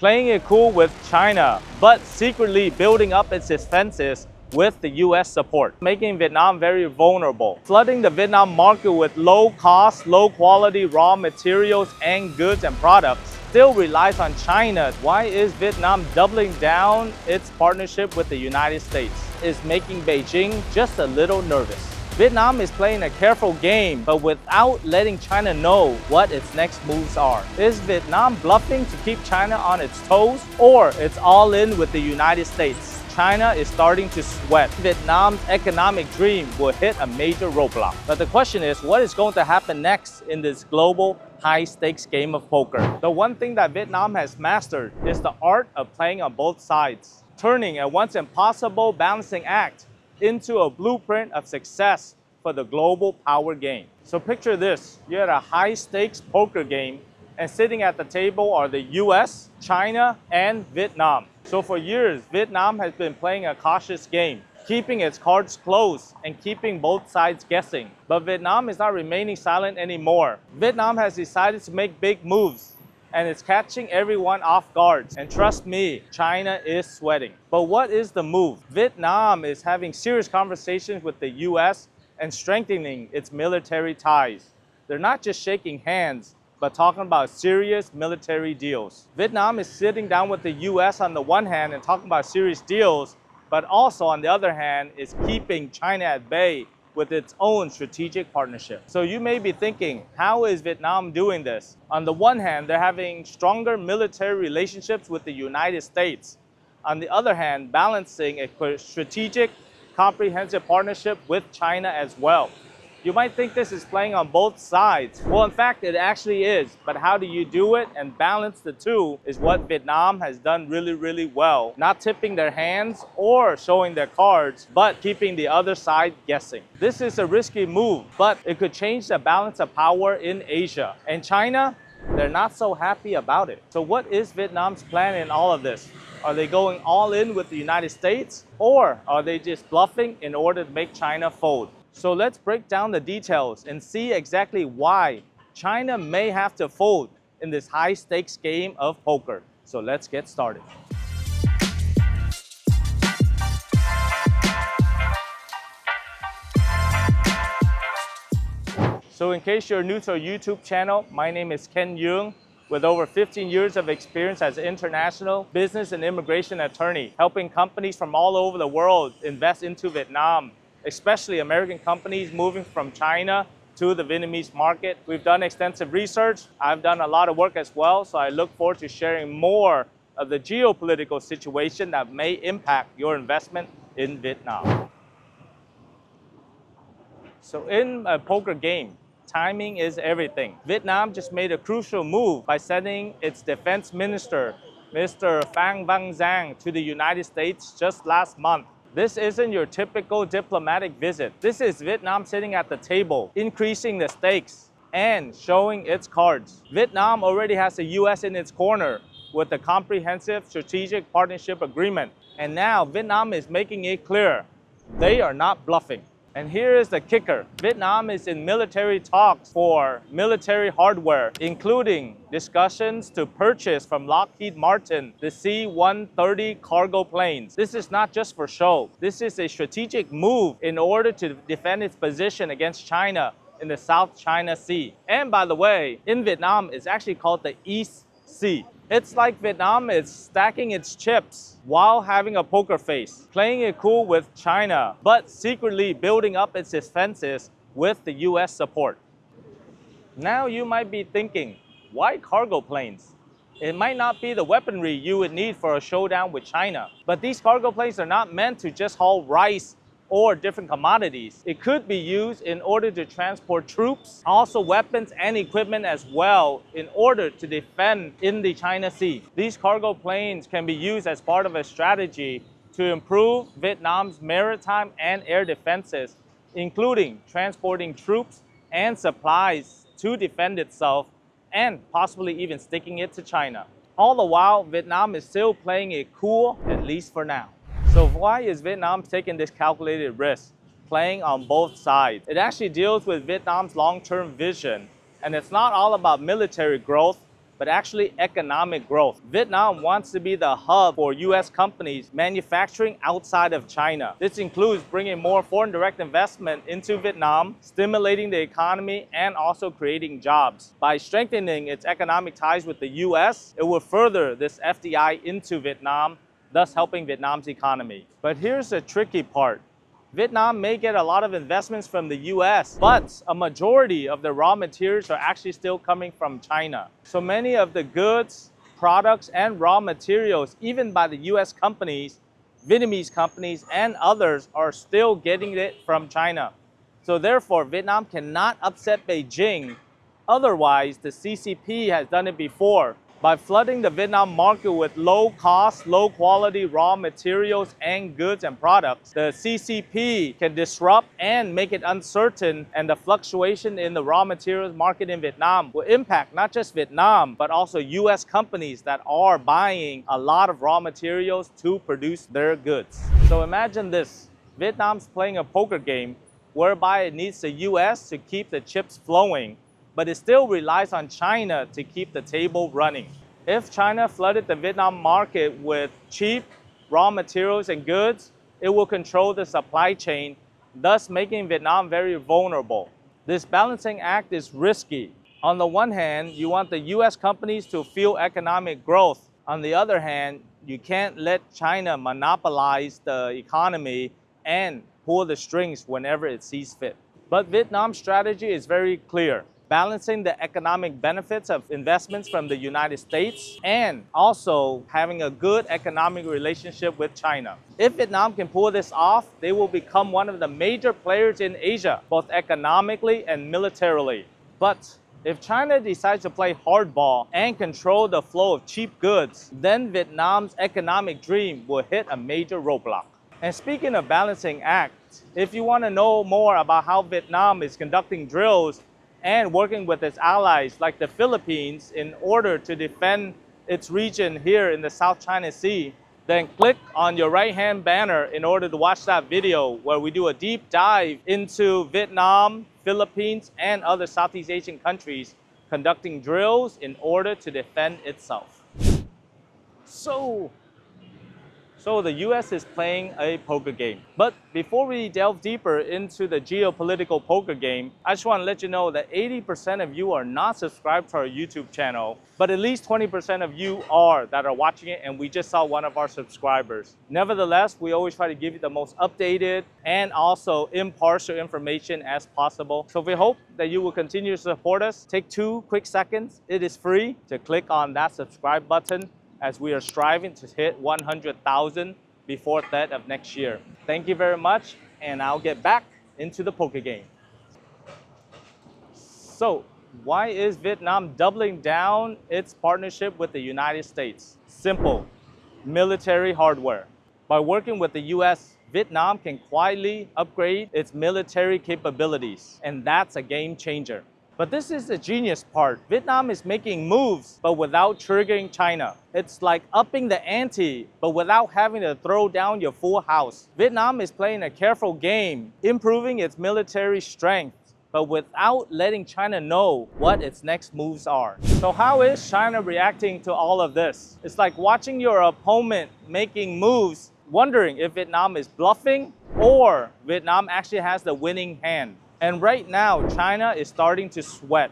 playing it cool with China, but secretly building up its defenses with the US support, making Vietnam very vulnerable, flooding the Vietnam market with low cost, low quality raw materials and goods and products, still relies on China. Why is Vietnam doubling down its partnership with the United States? Is making Beijing just a little nervous. Vietnam is playing a careful game, but without letting China know what its next moves are. Is Vietnam bluffing to keep China on its toes, or it's all in with the United States? China is starting to sweat. Vietnam's economic dream will hit a major roadblock. But the question is, what is going to happen next in this global high-stakes game of poker? The one thing that Vietnam has mastered is the art of playing on both sides, turning a once impossible balancing act into a blueprint of success for the global power game. So picture this, you're at a high-stakes poker game, and sitting at the table are the US, China, and Vietnam. So for years, Vietnam has been playing a cautious game, keeping its cards close and keeping both sides guessing. But Vietnam is not remaining silent anymore. Vietnam has decided to make big moves, and it's catching everyone off guard. And trust me, China is sweating. But what is the move? Vietnam is having serious conversations with the US and strengthening its military ties. They're not just shaking hands, but talking about serious military deals. Vietnam is sitting down with the US on the one hand and talking about serious deals, but also on the other hand is keeping China at bay with its own strategic partnership. So you may be thinking, how is Vietnam doing this? On the one hand, they're having stronger military relationships with the United States. On the other hand, balancing a strategic, comprehensive partnership with China as well. You might think this is playing on both sides. Well, in fact, it actually is. But how do you do it and balance the two is what Vietnam has done really, really well. Not tipping their hands or showing their cards, but keeping the other side guessing. This is a risky move, but it could change the balance of power in Asia. And China, they're not so happy about it. So what is Vietnam's plan in all of this? Are they going all in with the United States, or are they just bluffing in order to make China fold? So let's break down the details and see exactly why China may have to fold in this high-stakes game of poker. So let's get started. So in case you're new to our YouTube channel, my name is Ken Duong, with over 15 years of experience as an international business and immigration attorney, helping companies from all over the world invest into Vietnam, especially American companies moving from China to the Vietnamese market. We've done extensive research. I've done a lot of work as well, so I look forward to sharing more of the geopolitical situation that may impact your investment in Vietnam. So in a poker game, timing is everything. Vietnam just made a crucial move by sending its defense minister, Mr. Pham Van Giang, to the United States just last month. This isn't your typical diplomatic visit. This is Vietnam sitting at the table, increasing the stakes and showing its cards. Vietnam already has the US in its corner with a comprehensive strategic partnership agreement. And now Vietnam is making it clear they are not bluffing. And here is the kicker. Vietnam is in military talks for military hardware, including discussions to purchase from Lockheed Martin the C-130 cargo planes. This is not just for show. This is a strategic move in order to defend its position against China in the South China Sea. And by the way, in Vietnam, it's actually called the East Sea. It's like Vietnam is stacking its chips while having a poker face, playing it cool with China, but secretly building up its defenses with the US support. Now you might be thinking, why cargo planes? It might not be the weaponry you would need for a showdown with China, but these cargo planes are not meant to just haul rice or different commodities. It could be used in order to transport troops, also weapons and equipment as well, in order to defend in the China Sea. These cargo planes can be used as part of a strategy to improve Vietnam's maritime and air defenses, including transporting troops and supplies to defend itself and possibly even sticking it to China. All the while, Vietnam is still playing it cool, at least for now. So why is Vietnam taking this calculated risk, playing on both sides? It actually deals with Vietnam's long-term vision, and it's not all about military growth, but actually economic growth. Vietnam wants to be the hub for US companies manufacturing outside of China. This includes bringing more foreign direct investment into Vietnam, stimulating the economy, and also creating jobs. By strengthening its economic ties with the US, it will further this FDI into Vietnam, thus helping Vietnam's economy. But here's the tricky part. Vietnam may get a lot of investments from the US, but a majority of the raw materials are actually still coming from China. So many of the goods, products, and raw materials, even by the US companies, Vietnamese companies, and others, are still getting it from China. So therefore, Vietnam cannot upset Beijing. Otherwise, the CCP has done it before. By flooding the Vietnam market with low cost, low quality raw materials and goods and products, the CCP can disrupt and make it uncertain, and the fluctuation in the raw materials market in Vietnam will impact not just Vietnam, but also US companies that are buying a lot of raw materials to produce their goods. So imagine this, Vietnam's playing a poker game whereby it needs the US to keep the chips flowing, but it still relies on China to keep the table running. If China flooded the Vietnam market with cheap raw materials and goods, it will control the supply chain, thus making Vietnam very vulnerable. This balancing act is risky. On the one hand, you want the US companies to fuel economic growth. On the other hand, you can't let China monopolize the economy and pull the strings whenever it sees fit. But Vietnam's strategy is very clear, balancing the economic benefits of investments from the United States and also having a good economic relationship with China. If Vietnam can pull this off, they will become one of the major players in Asia, both economically and militarily. But if China decides to play hardball and control the flow of cheap goods, then Vietnam's economic dream will hit a major roadblock. And speaking of balancing acts, if you want to know more about how Vietnam is conducting drills and working with its allies like the Philippines in order to defend its region here in the South China Sea, then click on your right-hand banner in order to watch that video where we do a deep dive into Vietnam, Philippines, and other Southeast Asian countries conducting drills in order to defend itself. So the US is playing a poker game. But before we delve deeper into the geopolitical poker game, I just want to let you know that 80% of you are not subscribed to our YouTube channel, but at least 20% of you are that are watching it, and we just saw one of our subscribers. Nevertheless, we always try to give you the most updated and also impartial information as possible. So we hope that you will continue to support us. Take 2 quick seconds. It is free to click on that subscribe button, as we are striving to hit 100,000 before that of next year. Thank you very much, and I'll get back into the poker game. So, why is Vietnam doubling down its partnership with the United States? Simple, military hardware. By working with the US, Vietnam can quietly upgrade its military capabilities, and that's a game changer. But this is the genius part. Vietnam is making moves, but without triggering China. It's like upping the ante, but without having to throw down your full house. Vietnam is playing a careful game, improving its military strength, but without letting China know what its next moves are. So how is China reacting to all of this? It's like watching your opponent making moves, wondering if Vietnam is bluffing or Vietnam actually has the winning hand. And right now, China is starting to sweat.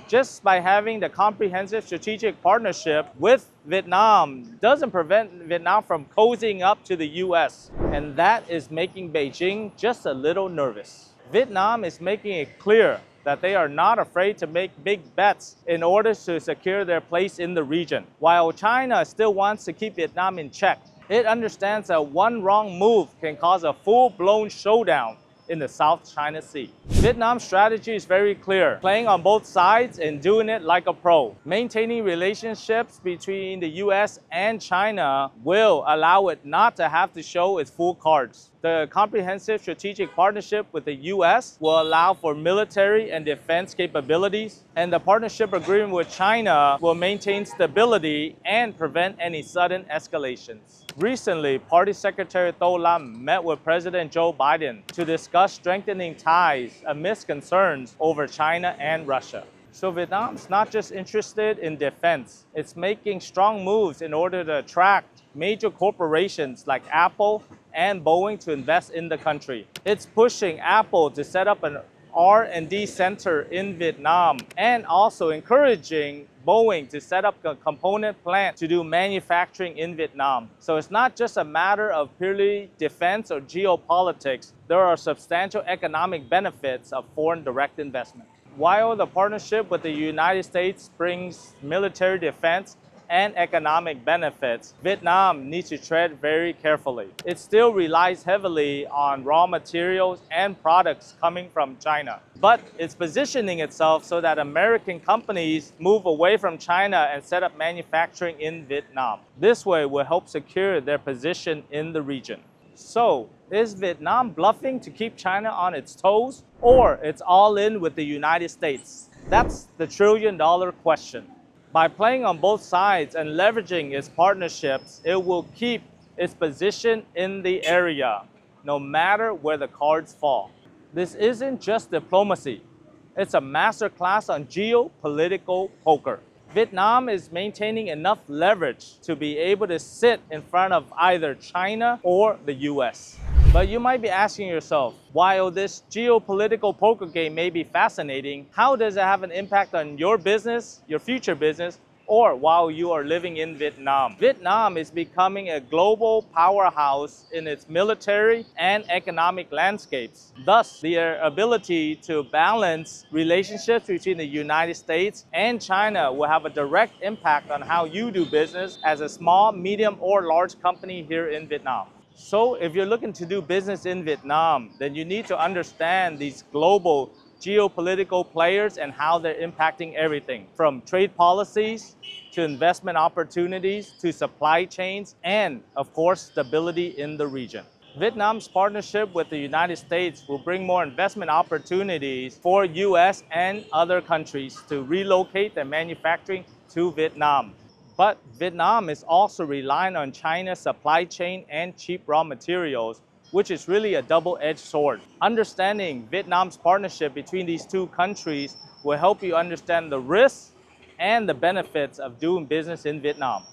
Just by having the comprehensive strategic partnership with Vietnam doesn't prevent Vietnam from cozying up to the US. And that is making Beijing just a little nervous. Vietnam is making it clear that they are not afraid to make big bets in order to secure their place in the region. While China still wants to keep Vietnam in check, it understands that one wrong move can cause a full-blown showdown in the South China Sea. Vietnam's strategy is very clear, playing on both sides and doing it like a pro. Maintaining relationships between the US and China will allow it not to have to show its full cards. The comprehensive strategic partnership with the US will allow for military and defense capabilities, and the partnership agreement with China will maintain stability and prevent any sudden escalations. Recently, Party Secretary To Lam met with President Joe Biden to discuss strengthening ties amidst concerns over China and Russia. So Vietnam's not just interested in defense, it's making strong moves in order to attract major corporations like Apple and Boeing to invest in the country. It's pushing Apple to set up an R&D center in Vietnam and also encouraging Boeing to set up a component plant to do manufacturing in Vietnam. So it's not just a matter of purely defense or geopolitics. There are substantial economic benefits of foreign direct investment. While the partnership with the United States brings military defense and economic benefits, Vietnam needs to tread very carefully. It still relies heavily on raw materials and products coming from China. But it's positioning itself so that American companies move away from China and set up manufacturing in Vietnam. This way will help secure their position in the region. So, is Vietnam bluffing to keep China on its toes, or it's all in with the United States? That's the trillion-dollar question. By playing on both sides and leveraging its partnerships, it will keep its position in the area, no matter where the cards fall. This isn't just diplomacy. It's a masterclass on geopolitical poker. Vietnam is maintaining enough leverage to be able to sit in front of either China or the US. But you might be asking yourself, while this geopolitical poker game may be fascinating, how does it have an impact on your business, your future business, or while you are living in Vietnam? Vietnam is becoming a global powerhouse in its military and economic landscapes. Thus, their ability to balance relationships between the United States and China will have a direct impact on how you do business as a small, medium, or large company here in Vietnam. So if you're looking to do business in Vietnam, then you need to understand these global geopolitical players and how they're impacting everything from trade policies to investment opportunities to supply chains and, of course, stability in the region. Vietnam's partnership with the United States will bring more investment opportunities for US and other countries to relocate their manufacturing to Vietnam. But Vietnam is also relying on China's supply chain and cheap raw materials, which is really a double-edged sword. Understanding Vietnam's partnership between these two countries will help you understand the risks and the benefits of doing business in Vietnam.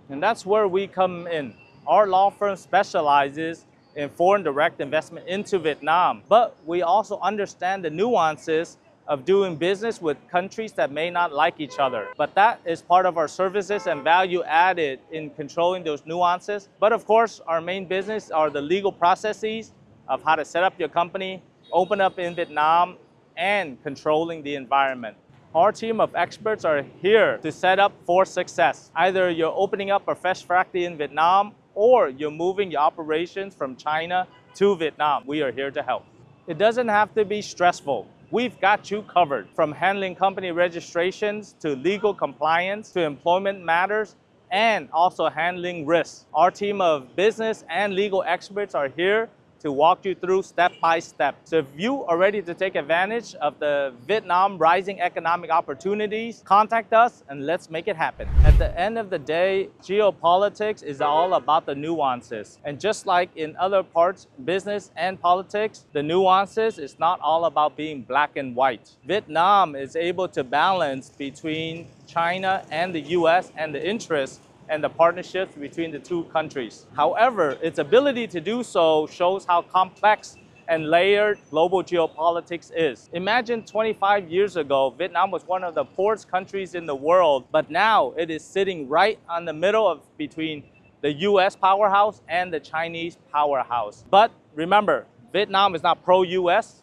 And that's where we come in. Our law firm specializes in foreign direct investment into Vietnam, but we also understand the nuances of doing business with countries that may not like each other. But that is part of our services and value added in controlling those nuances. But of course, our main business are the legal processes of how to set up your company, open up in Vietnam, and controlling the environment. Our team of experts are here to set up for success. Either you're opening up a fresh factory in Vietnam or you're moving your operations from China to Vietnam. We are here to help. It doesn't have to be stressful. We've got you covered, from handling company registrations to legal compliance to employment matters and also handling risks. Our team of business and legal experts are here to walk you through step by step. So if you are ready to take advantage of the Vietnam rising economic opportunities, contact us and let's make it happen. At the end of the day, geopolitics is all about the nuances. And just like in other parts, business and politics, the nuances is not all about being black and white. Vietnam is able to balance between China and the US and the interests and the partnerships between the two countries. However, its ability to do so shows how complex and layered global geopolitics is. Imagine 25 years ago, Vietnam was one of the poorest countries in the world, but now it is sitting right on the middle of between the US powerhouse and the Chinese powerhouse. But remember, Vietnam is not pro-US,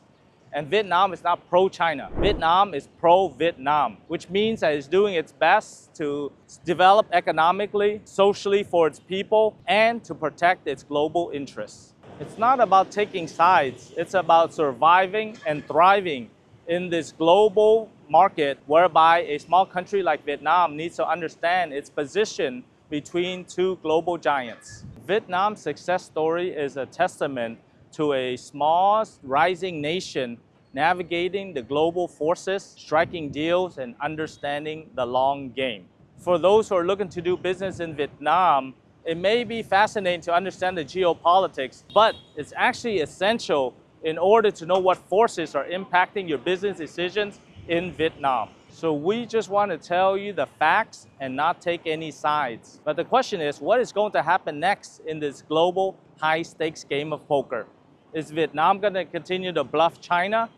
and Vietnam is not pro-China. Vietnam is pro-Vietnam, which means that it's doing its best to develop economically, socially for its people, and to protect its global interests. It's not about taking sides. It's about surviving and thriving in this global market whereby a small country like Vietnam needs to understand its position between two global giants. Vietnam's success story is a testament to a small, rising nation navigating the global forces, striking deals, and understanding the long game. For those who are looking to do business in Vietnam, it may be fascinating to understand the geopolitics, but it's actually essential in order to know what forces are impacting your business decisions in Vietnam. So we just want to tell you the facts and not take any sides. But the question is, what is going to happen next in this global high stakes game of poker? Is Vietnam going to continue to bluff China,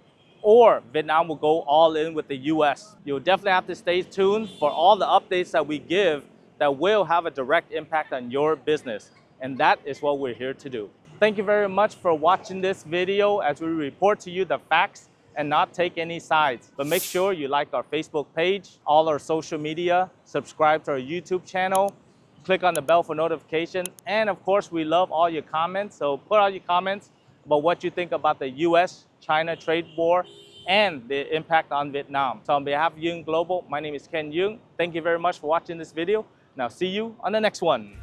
or Vietnam will go all in with the US? You'll definitely have to stay tuned for all the updates that we give that will have a direct impact on your business. And that is what we're here to do. Thank you very much for watching this video as we report to you the facts and not take any sides. But make sure you like our Facebook page, all our social media, subscribe to our YouTube channel, click on the bell for notification, and of course, we love all your comments. So put all your comments about what you think about the US-China trade war and the impact on Vietnam. So on behalf of Duong Global, my name is Ken Duong. Thank you very much for watching this video. Now see you on the next one.